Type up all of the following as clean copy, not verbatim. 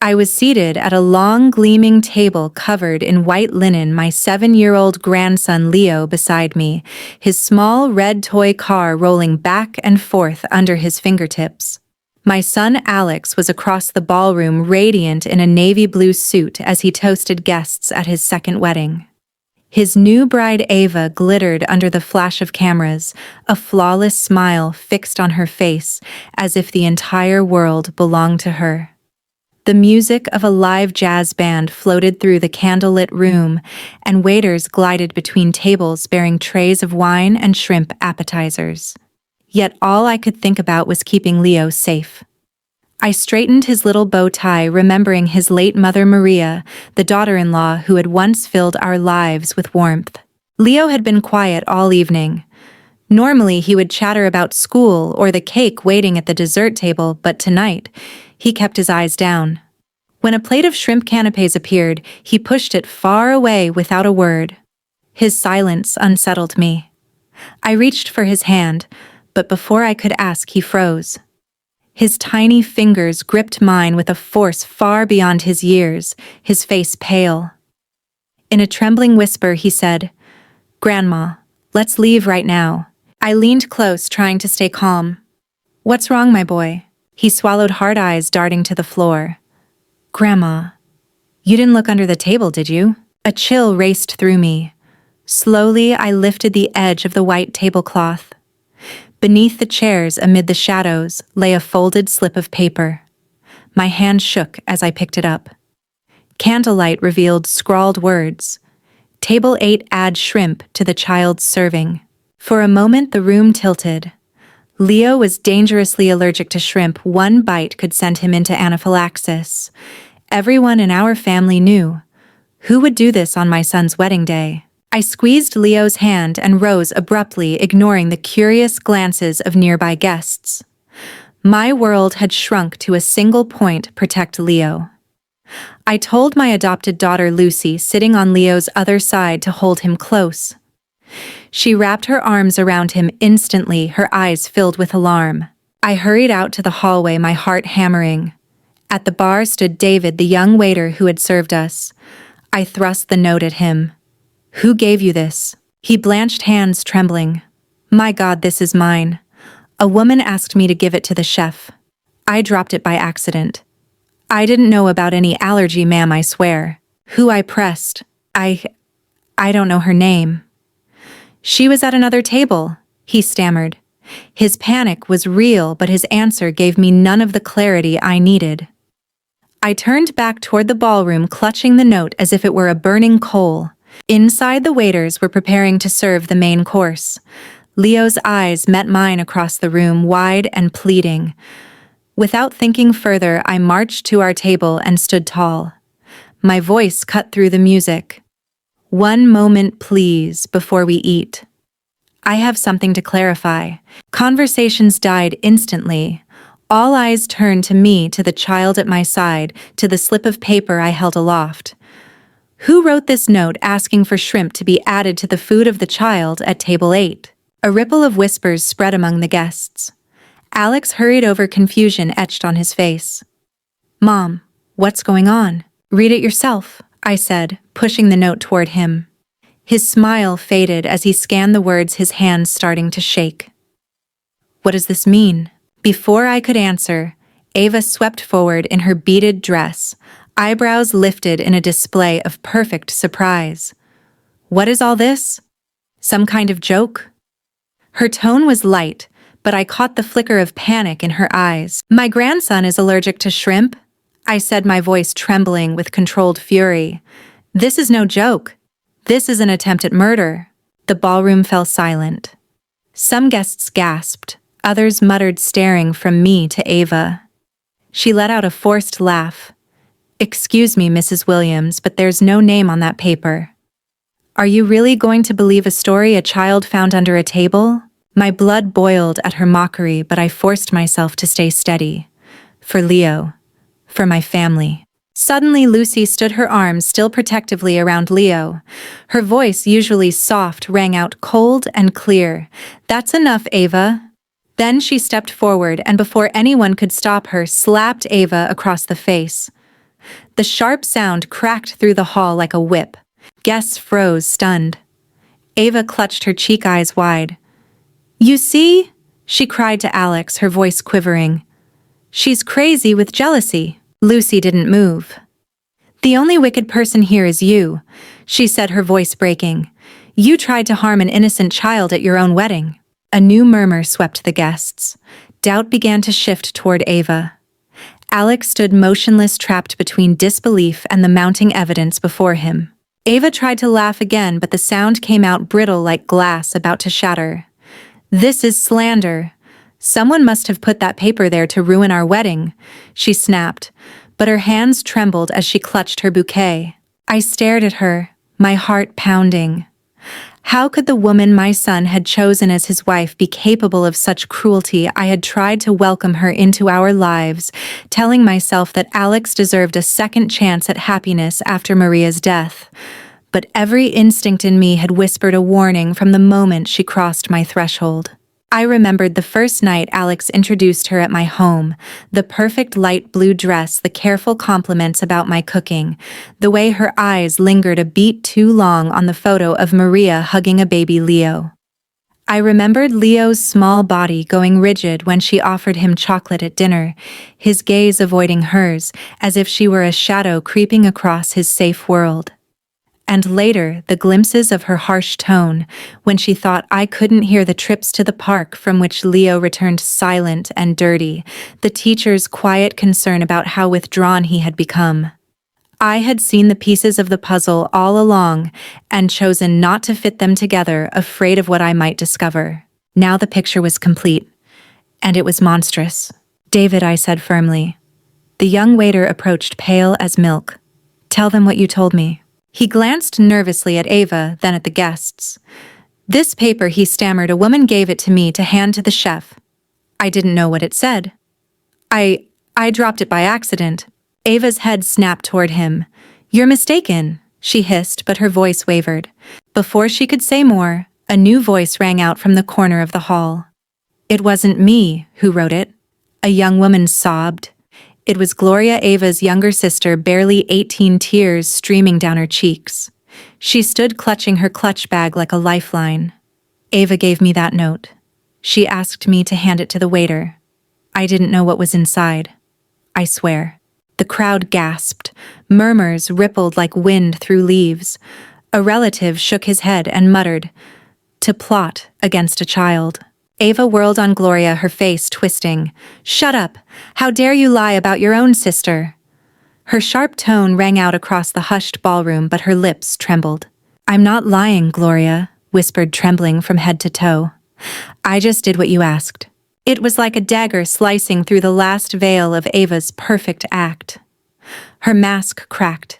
I was seated at a long, gleaming table covered in white linen, my 7-year-old grandson Leo beside me, his small red toy car rolling back and forth under his fingertips. My son Alex was across the ballroom, radiant in a navy blue suit as he toasted guests at his second wedding. His new bride Ava glittered under the flash of cameras, a flawless smile fixed on her face, as if the entire world belonged to her. The music of a live jazz band floated through the candlelit room, and waiters glided between tables bearing trays of wine and shrimp appetizers. Yet all I could think about was keeping Leo safe. I straightened his little bow tie, remembering his late mother Maria, the daughter-in-law who had once filled our lives with warmth. Leo had been quiet all evening. Normally he would chatter about school or the cake waiting at the dessert table, but tonight, he kept his eyes down. When a plate of shrimp canapés appeared, he pushed it far away without a word. His silence unsettled me. I reached for his hand, but before I could ask, he froze. His tiny fingers gripped mine with a force far beyond his years, his face pale. In a trembling whisper, he said, "Grandma, let's leave right now." I leaned close, trying to stay calm. "What's wrong, my boy?" He swallowed, hard eyes darting to the floor. "Grandma, you didn't look under the table, did you?" A chill raced through me. Slowly, I lifted the edge of the white tablecloth. Beneath the chairs, amid the shadows, lay a folded slip of paper. My hand shook as I picked it up. Candlelight revealed scrawled words. "Table 8 add shrimp to the child's serving." For a moment the room tilted. Leo was dangerously allergic to shrimp. One bite could send him into anaphylaxis. Everyone in our family knew. Who would do this on my son's wedding day? I squeezed Leo's hand and rose abruptly, ignoring the curious glances of nearby guests. My world had shrunk to a single point: protect Leo. I told my adopted daughter Lucy, sitting on Leo's other side, to hold him close. She wrapped her arms around him instantly, her eyes filled with alarm. I hurried out to the hallway, my heart hammering. At the bar stood David, the young waiter who had served us. I thrust the note at him. "Who gave you this?" He blanched, hands trembling. "My God, this is mine. A woman asked me to give it to the chef. I dropped it by accident. I didn't know about any allergy, ma'am, I swear." "Who?" I pressed. I don't know her name." "She was at another table," he stammered. His panic was real, but his answer gave me none of the clarity I needed. I turned back toward the ballroom, clutching the note as if it were a burning coal. Inside, the waiters were preparing to serve the main course. Leo's eyes met mine across the room, wide and pleading. Without thinking further, I marched to our table and stood tall. My voice cut through the music. "One moment, please, before we eat. I have something to clarify." Conversations died instantly. All eyes turned to me, to the child at my side, to the slip of paper I held aloft. Who wrote this note asking for shrimp to be added to the food of the child at table 8? A ripple of whispers spread among the guests. Alex hurried over, confusion etched on his face. "Mom, what's going on?" "Read it yourself," I said, pushing the note toward him. His smile faded as he scanned the words, his hands starting to shake. "What does this mean?" Before I could answer, Ava swept forward in her beaded dress, eyebrows lifted in a display of perfect surprise. "What is all this? Some kind of joke?" Her tone was light, but I caught the flicker of panic in her eyes. "My grandson is allergic to shrimp," I said, my voice trembling with controlled fury. "This is no joke. This is an attempt at murder." The ballroom fell silent. Some guests gasped, others muttered, staring from me to Ava. She let out a forced laugh. "Excuse me, Mrs. Williams, but there's no name on that paper." "Are you really going to believe a story a child found under a table?" My blood boiled at her mockery, but I forced myself to stay steady. For Leo. For my family. Suddenly, Lucy stood, her arms still protectively around Leo. Her voice, usually soft, rang out cold and clear. "That's enough, Ava." Then she stepped forward and, before anyone could stop her, slapped Ava across the face. The sharp sound cracked through the hall like a whip. Guests froze, stunned. Ava clutched her cheek eyes wide. "You see?" she cried to Alex, her voice quivering. "She's crazy with jealousy." Lucy didn't move. "The only wicked person here is you," she said, her voice breaking. "You tried to harm an innocent child at your own wedding." A new murmur swept the guests. Doubt began to shift toward Ava. Alex stood motionless, trapped between disbelief and the mounting evidence before him. Ava tried to laugh again, but the sound came out brittle like glass about to shatter. "This is slander. Someone must have put that paper there to ruin our wedding," she snapped, but her hands trembled as she clutched her bouquet. I stared at her, my heart pounding. How could the woman my son had chosen as his wife be capable of such cruelty? I had tried to welcome her into our lives, telling myself that Alex deserved a second chance at happiness after Maria's death. But every instinct in me had whispered a warning from the moment she crossed my threshold. I remembered the first night Alex introduced her at my home, the perfect light blue dress, the careful compliments about my cooking, the way her eyes lingered a beat too long on the photo of Maria hugging a baby Leo. I remembered Leo's small body going rigid when she offered him chocolate at dinner, his gaze avoiding hers, as if she were a shadow creeping across his safe world. And later, the glimpses of her harsh tone, when she thought I couldn't hear the trips to the park from which Leo returned silent and dirty, the teacher's quiet concern about how withdrawn he had become. I had seen the pieces of the puzzle all along and chosen not to fit them together, afraid of what I might discover. Now the picture was complete, and it was monstrous. "David," I said firmly. The young waiter approached, pale as milk. "Tell them what you told me." He glanced nervously at Ava, then at the guests. "This paper," he stammered, "a woman gave it to me to hand to the chef. I didn't know what it said. I dropped it by accident." Ava's head snapped toward him. "You're mistaken," she hissed, but her voice wavered. Before she could say more, a new voice rang out from the corner of the hall. "It wasn't me who wrote it," a young woman sobbed. It was Gloria, Ava's younger sister, barely 18, tears streaming down her cheeks. She stood clutching her clutch bag like a lifeline. "Ava gave me that note. She asked me to hand it to the waiter. I didn't know what was inside. I swear." The crowd gasped. Murmurs rippled like wind through leaves. A relative shook his head and muttered, "To plot against a child." Ava whirled on Gloria, her face twisting. "Shut up! How dare you lie about your own sister?" Her sharp tone rang out across the hushed ballroom, but her lips trembled. "I'm not lying," Gloria whispered, trembling from head to toe. "I just did what you asked." It was like a dagger slicing through the last veil of Ava's perfect act. Her mask cracked.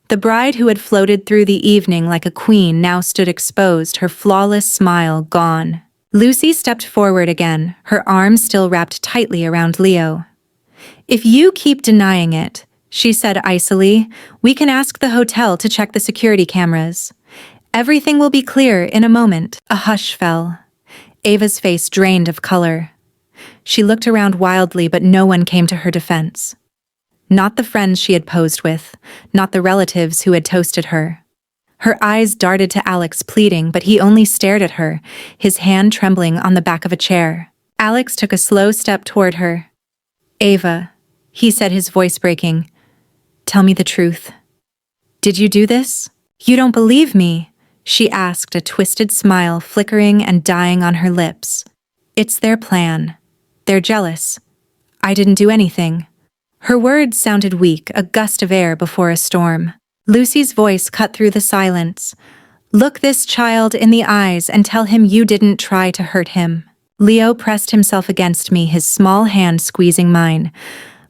The bride who had floated through the evening like a queen now stood exposed, her flawless smile gone. Lucy stepped forward again, her arms still wrapped tightly around Leo. "If you keep denying it," she said icily, "we can ask the hotel to check the security cameras. Everything will be clear in a moment." A hush fell. Ava's face drained of color. She looked around wildly, but no one came to her defense. Not the friends she had posed with, not the relatives who had toasted her. Her eyes darted to Alex, pleading, but he only stared at her, his hand trembling on the back of a chair. Alex took a slow step toward her. "Ava," he said, his voice breaking, "tell me the truth. Did you do this?" "You don't believe me?" she asked, a twisted smile flickering and dying on her lips. "It's their plan. They're jealous. I didn't do anything." Her words sounded weak, a gust of air before a storm. Lucy's voice cut through the silence. "Look this child in the eyes and tell him you didn't try to hurt him." Leo pressed himself against me, his small hand squeezing mine.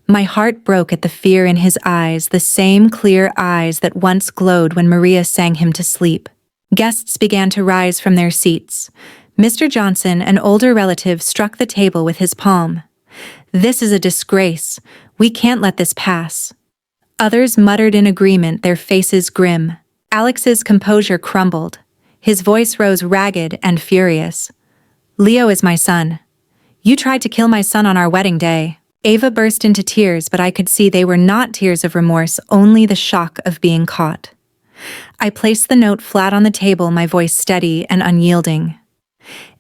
My heart broke at the fear in his eyes, the same clear eyes that once glowed when Maria sang him to sleep. Guests began to rise from their seats. Mr. Johnson, an older relative, struck the table with his palm. "This is a disgrace. We can't let this pass." Others muttered in agreement, their faces grim. Alex's composure crumbled. His voice rose ragged and furious. "Leo is my son. You tried to kill my son on our wedding day." Ava burst into tears, but I could see they were not tears of remorse, only the shock of being caught. I placed the note flat on the table, my voice steady and unyielding.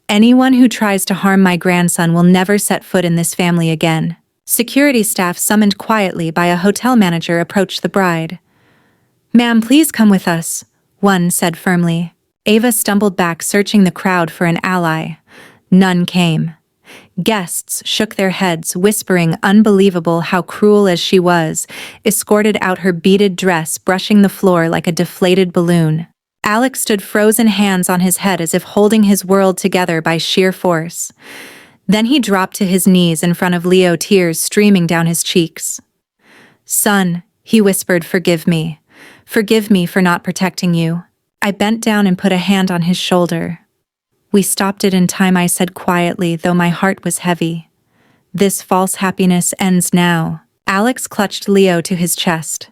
Anyone who tries to harm my grandson will never set foot in this family again. Security staff summoned quietly by a hotel manager approached the bride. "Ma'am, please come with us," one said firmly. Ava stumbled back, searching the crowd for an ally. None came. Guests shook their heads, whispering, unbelievable how cruel as she was, escorted out her beaded dress, brushing the floor like a deflated balloon. Alex stood frozen, hands on his head as if holding his world together by sheer force. Then he dropped to his knees in front of Leo, tears streaming down his cheeks. "Son," he whispered, "forgive me. Forgive me for not protecting you." I bent down and put a hand on his shoulder. "We stopped it in time," I said quietly, though my heart was heavy. "This false happiness ends now." Alex clutched Leo to his chest.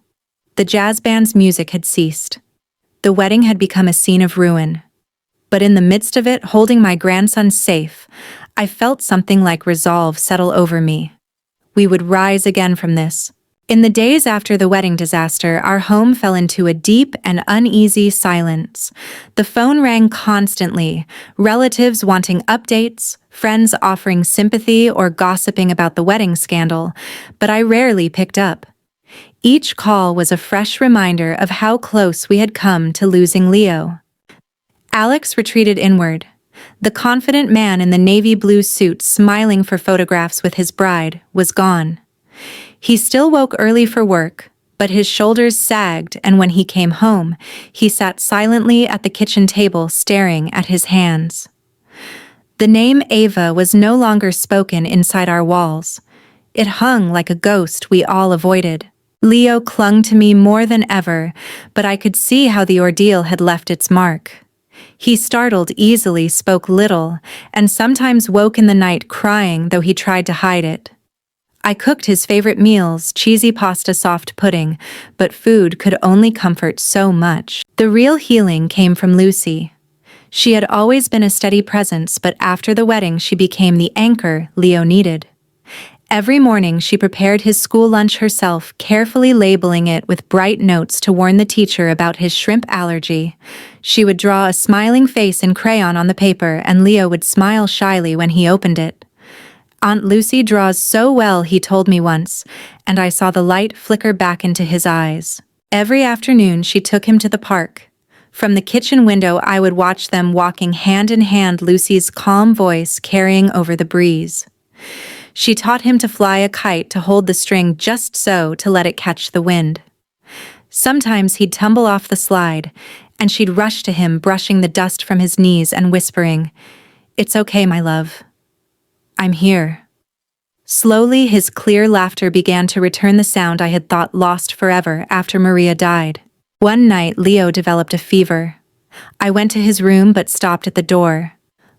The jazz band's music had ceased. The wedding had become a scene of ruin. But in the midst of it, holding my grandson safe, I felt something like resolve settle over me. We would rise again from this. In the days after the wedding disaster, our home fell into a deep and uneasy silence. The phone rang constantly, relatives wanting updates, friends offering sympathy or gossiping about the wedding scandal, but I rarely picked up. Each call was a fresh reminder of how close we had come to losing Leo. Alex retreated inward. The confident man in the navy blue suit, smiling for photographs with his bride, was gone. He still woke early for work, but his shoulders sagged, and when he came home, he sat silently at the kitchen table, staring at his hands. The name Ava was no longer spoken inside our walls. It hung like a ghost we all avoided. Leo clung to me more than ever, but I could see how the ordeal had left its mark. He startled easily, spoke little, and sometimes woke in the night crying, though he tried to hide it. I cooked his favorite meals, cheesy pasta, soft pudding, but food could only comfort so much. The real healing came from Lucy. She had always been a steady presence, but after the wedding she became the anchor Leo needed. Every morning she prepared his school lunch herself, carefully labeling it with bright notes to warn the teacher about his shrimp allergy. She would draw a smiling face in crayon on the paper, and Leo would smile shyly when he opened it. "Aunt Lucy draws so well," he told me once, and I saw the light flicker back into his eyes. Every afternoon she took him to the park. From the kitchen window I would watch them walking hand in hand, Lucy's calm voice carrying over the breeze. She taught him to fly a kite, to hold the string just so to let it catch the wind. Sometimes he'd tumble off the slide, and she'd rush to him, brushing the dust from his knees and whispering, "It's okay, my love. I'm here." Slowly his clear laughter began to return, the sound I had thought lost forever after Maria died. One night Leo developed a fever. I went to his room but stopped at the door.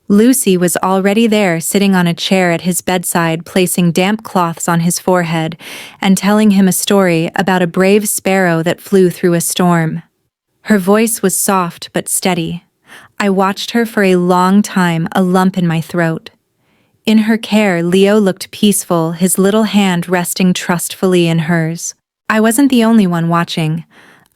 Lucy was already there, sitting on a chair at his bedside, placing damp cloths on his forehead and telling him a story about a brave sparrow that flew through a storm. Her voice was soft but steady. I watched her for a long time, a lump in my throat. In her care, Leo looked peaceful, his little hand resting trustfully in hers. I wasn't the only one watching.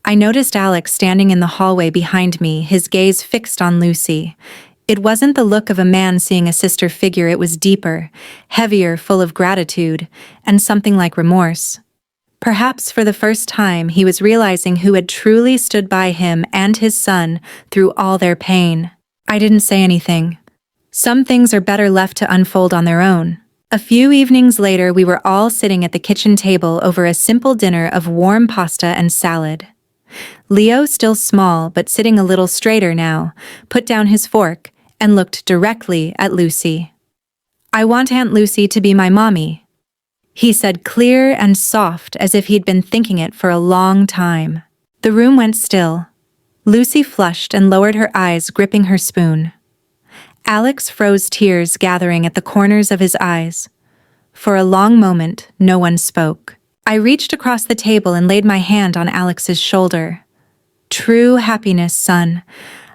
I noticed Alex standing in the hallway behind me, his gaze fixed on Lucy. It wasn't the look of a man seeing a sister figure, it was deeper, heavier, full of gratitude, and something like remorse. Perhaps for the first time he was realizing who had truly stood by him and his son through all their pain. I didn't say anything. Some things are better left to unfold on their own. A few evenings later we were all sitting at the kitchen table over a simple dinner of warm pasta and salad. Leo, still small but sitting a little straighter now, put down his fork and looked directly at Lucy. "I want Aunt Lucy to be my mommy," he said, clear and soft, as if he'd been thinking it for a long time. The room went still. Lucy flushed and lowered her eyes, gripping her spoon. Alex froze, tears gathering at the corners of his eyes. For a long moment, no one spoke. I reached across the table and laid my hand on Alex's shoulder. "True happiness, son,"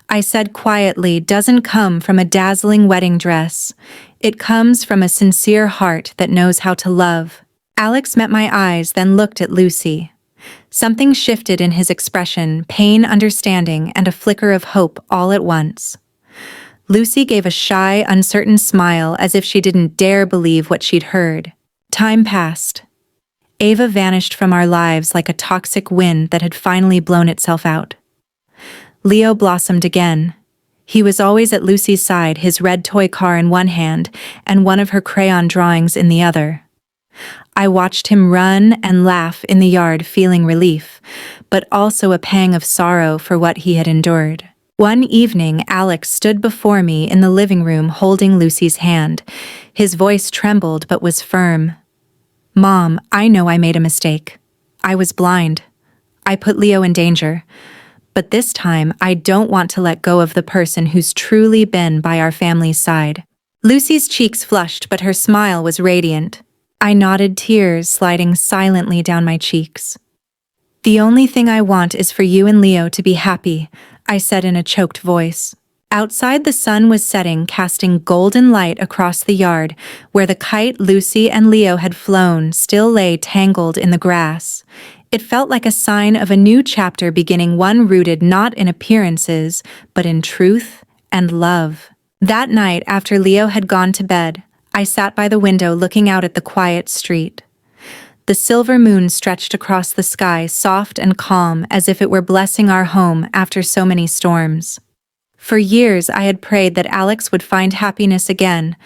I said quietly, "doesn't come from a dazzling wedding dress. It comes from a sincere heart that knows how to love." Alex met my eyes, then looked at Lucy. Something shifted in his expression, pain, understanding, and a flicker of hope all at once. Lucy gave a shy, uncertain smile as if she didn't dare believe what she'd heard. Time passed. Ava vanished from our lives like a toxic wind that had finally blown itself out. Leo blossomed again. He was always at Lucy's side, his red toy car in one hand and one of her crayon drawings in the other. I watched him run and laugh in the yard, feeling relief, but also a pang of sorrow for what he had endured. One evening, Alex stood before me in the living room holding Lucy's hand. His voice trembled but was firm. "Mom, I know I made a mistake. I was blind. I put Leo in danger. But this time, I don't want to let go of the person who's truly been by our family's side." Lucy's cheeks flushed, but her smile was radiant. I nodded, tears sliding silently down my cheeks. "The only thing I want is for you and Leo to be happy," I said in a choked voice. Outside, the sun was setting, casting golden light across the yard, where the kite Lucy and Leo had flown still lay tangled in the grass. It felt like a sign of a new chapter beginning, one rooted not in appearances, but in truth and love. That night, after Leo had gone to bed, I sat by the window looking out at the quiet street. The silver moon stretched across the sky, soft and calm, as if it were blessing our home after so many storms. For years I had prayed that Alex would find happiness again,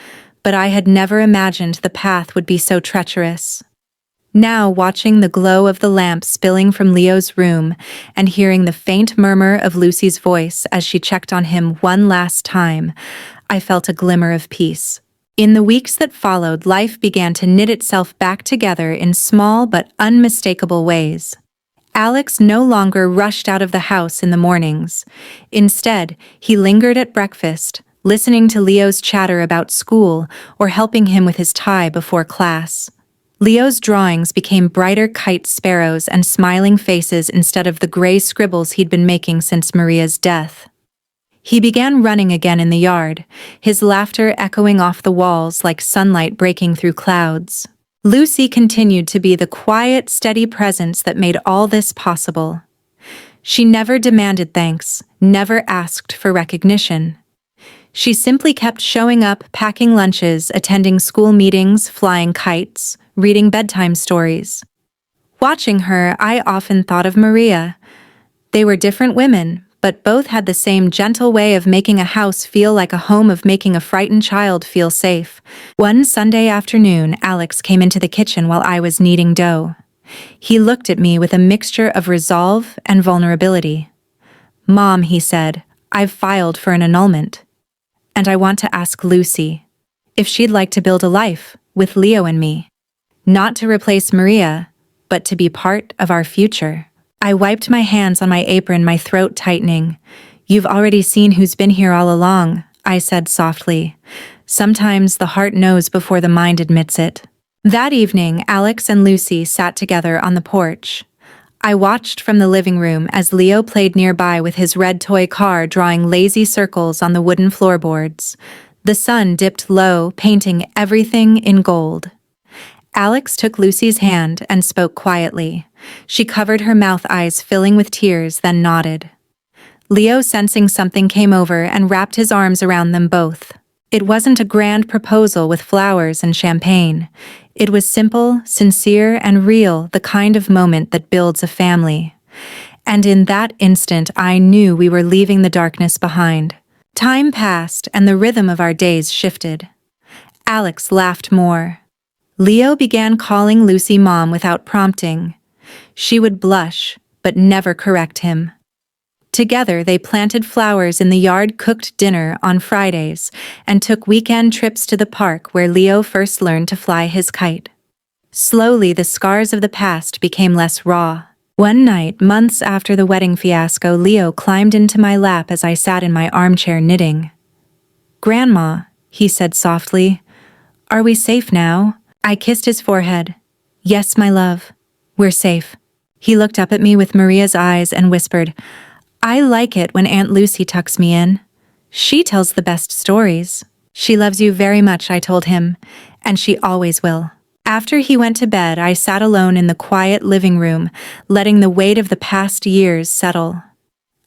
but I had never imagined the path would be so treacherous. Now, watching the glow of the lamp spilling from Leo's room and hearing the faint murmur of Lucy's voice as she checked on him one last time, I felt a glimmer of peace. In the weeks that followed, life began to knit itself back together in small but unmistakable ways. Alex no longer rushed out of the house in the mornings. Instead, he lingered at breakfast, listening to Leo's chatter about school or helping him with his tie before class. Leo's drawings became brighter kite sparrows and smiling faces instead of the gray scribbles he'd been making since Maria's death. He began running again in the yard, his laughter echoing off the walls like sunlight breaking through clouds. Lucy continued to be the quiet, steady presence that made all this possible. She never demanded thanks, never asked for recognition. She simply kept showing up, packing lunches, attending school meetings, flying kites, reading bedtime stories. Watching her, I often thought of Maria. They were different women, but both had the same gentle way of making a house feel like a home, of making a frightened child feel safe. One Sunday afternoon, Alex came into the kitchen while I was kneading dough. He looked at me with a mixture of resolve and vulnerability. "Mom," he said, "I've filed for an annulment. And I want to ask Lucy if she'd like to build a life with Leo and me. Not to replace Maria, but to be part of our future." I wiped my hands on my apron, my throat tightening. "You've already seen who's been here all along," I said softly. Sometimes the heart knows before the mind admits it. That evening, Alex and Lucy sat together on the porch. I watched from the living room as Leo played nearby with his red toy car, drawing lazy circles on the wooden floorboards. The sun dipped low, painting everything in gold. Alex took Lucy's hand and spoke quietly. She covered her mouth, eyes filling with tears, then nodded. Leo, sensing something, came over and wrapped his arms around them both. It wasn't a grand proposal with flowers and champagne. It was simple, sincere, and real, the kind of moment that builds a family. And in that instant, I knew we were leaving the darkness behind. Time passed, and the rhythm of our days shifted. Alex laughed more. Leo began calling Lucy Mom without prompting. She would blush, but never correct him. Together, they planted flowers in the yard, cooked dinner on Fridays, and took weekend trips to the park where Leo first learned to fly his kite. Slowly, the scars of the past became less raw. One night, months after the wedding fiasco, Leo climbed into my lap as I sat in my armchair knitting. "Grandma," he said softly, "are we safe now?" I kissed his forehead. "Yes, my love, we're safe." He looked up at me with Maria's eyes and whispered, "I like it when Aunt Lucy tucks me in. She tells the best stories." "She loves you very much," I told him, "and she always will." After he went to bed, I sat alone in the quiet living room, letting the weight of the past years settle.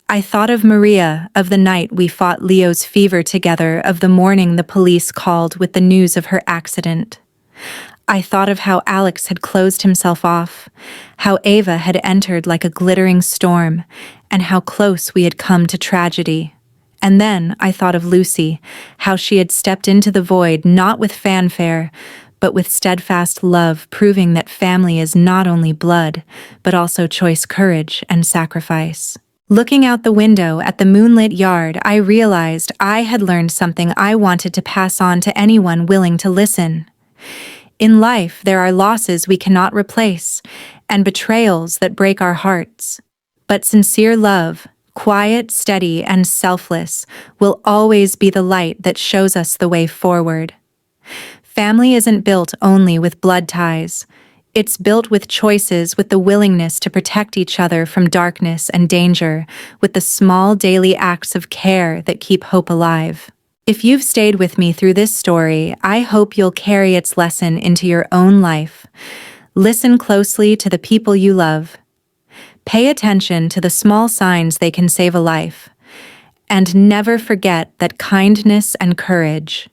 I thought of Maria, of the night we fought Leo's fever together, of the morning the police called with the news of her accident. I thought of how Alex had closed himself off, how Ava had entered like a glittering storm, and how close we had come to tragedy. And then I thought of Lucy, how she had stepped into the void not with fanfare, but with steadfast love, proving that family is not only blood, but also choice, courage, and sacrifice. Looking out the window at the moonlit yard, I realized I had learned something I wanted to pass on to anyone willing to listen. In life, there are losses we cannot replace, and betrayals that break our hearts. But sincere love, quiet, steady, and selfless, will always be the light that shows us the way forward. Family isn't built only with blood ties. It's built with choices, with the willingness to protect each other from darkness and danger, with the small daily acts of care that keep hope alive. If you've stayed with me through this story, I hope you'll carry its lesson into your own life. Listen closely to the people you love. Pay attention to the small signs they can save a life. And never forget that kindness and courage,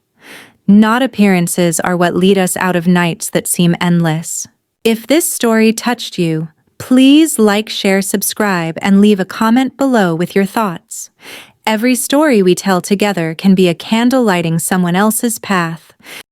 not appearances, are what lead us out of nights that seem endless. If this story touched you, please like, share, subscribe, and leave a comment below with your thoughts. Every story we tell together can be a candle lighting someone else's path.